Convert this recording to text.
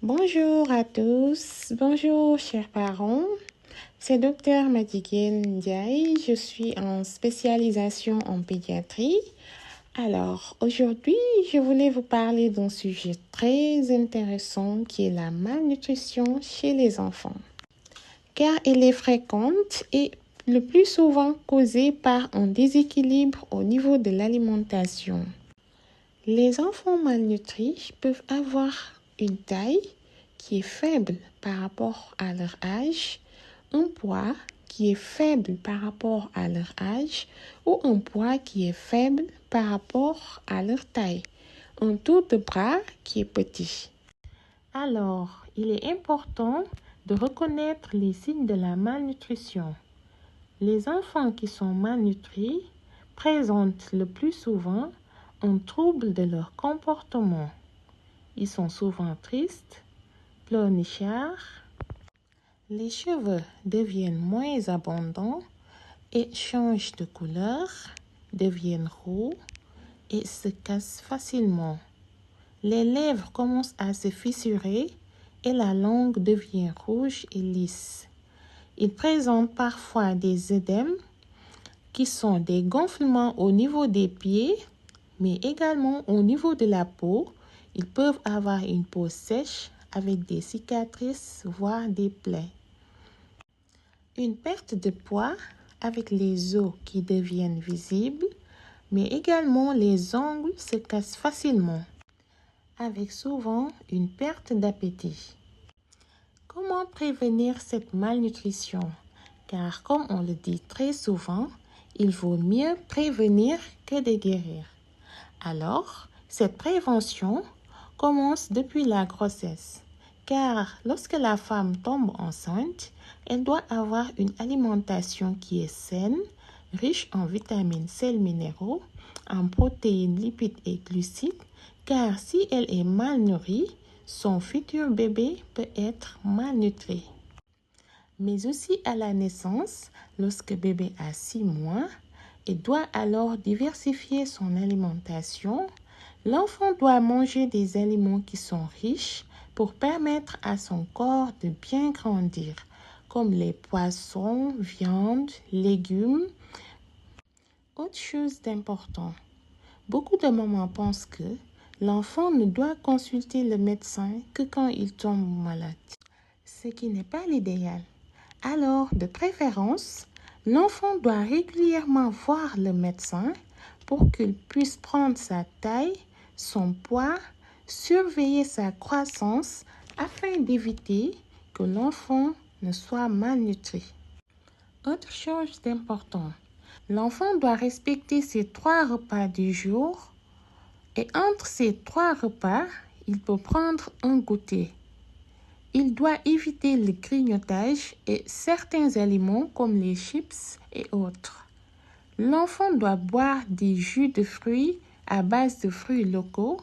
Bonjour à tous, bonjour chers parents, c'est Dr Madiguène Ndiaye, je suis en spécialisation en pédiatrie. Alors aujourd'hui, je voulais vous parler d'un sujet très intéressant qui est la malnutrition chez les enfants. Car elle est fréquente et le plus souvent causée par un déséquilibre au niveau de l'alimentation. Les enfants malnutris peuvent avoir une taille qui est faible par rapport à leur âge, un poids qui est faible par rapport à leur âge ou un poids qui est faible par rapport à leur taille, un tour de bras qui est petit. Alors, il est important de reconnaître les signes de la malnutrition. Les enfants qui sont malnutris présentent le plus souvent un trouble de leur comportement. Ils sont souvent tristes, pleurnichards, les cheveux deviennent moins abondants et changent de couleur, deviennent roux et se cassent facilement. Les lèvres commencent à se fissurer et la langue devient rouge et lisse. Ils présentent parfois des œdèmes qui sont des gonflements au niveau des pieds, mais également au niveau de la peau. Ils peuvent avoir une peau sèche avec des cicatrices, voire des plaies. Une perte de poids avec les os qui deviennent visibles, mais également les ongles se cassent facilement, avec souvent une perte d'appétit. Comment prévenir cette malnutrition? Car comme on le dit très souvent, il vaut mieux prévenir que de guérir. Alors, cette prévention commence depuis la grossesse, car lorsque la femme tombe enceinte, elle doit avoir une alimentation qui est saine, riche en vitamines, sels, minéraux, en protéines, lipides et glucides, car si elle est mal nourrie, son futur bébé peut être malnutri. Mais aussi à la naissance, lorsque bébé a 6 mois, et doit alors diversifier son alimentation. L'enfant doit manger des aliments qui sont riches pour permettre à son corps de bien grandir, comme les poissons, viandes, légumes. Autre chose d'important, beaucoup de mamans pensent que l'enfant ne doit consulter le médecin que quand il tombe malade, ce qui n'est pas l'idéal. Alors, de préférence, l'enfant doit régulièrement voir le médecin pour qu'il puisse prendre sa taille, son poids, surveiller sa croissance afin d'éviter que l'enfant ne soit malnutri. Autre chose d'important, l'enfant doit respecter ses 3 repas du jour et entre ces 3 repas, il peut prendre un goûter. Il doit éviter le grignotage et certains aliments comme les chips et autres. L'enfant doit boire des jus de fruits à base de fruits locaux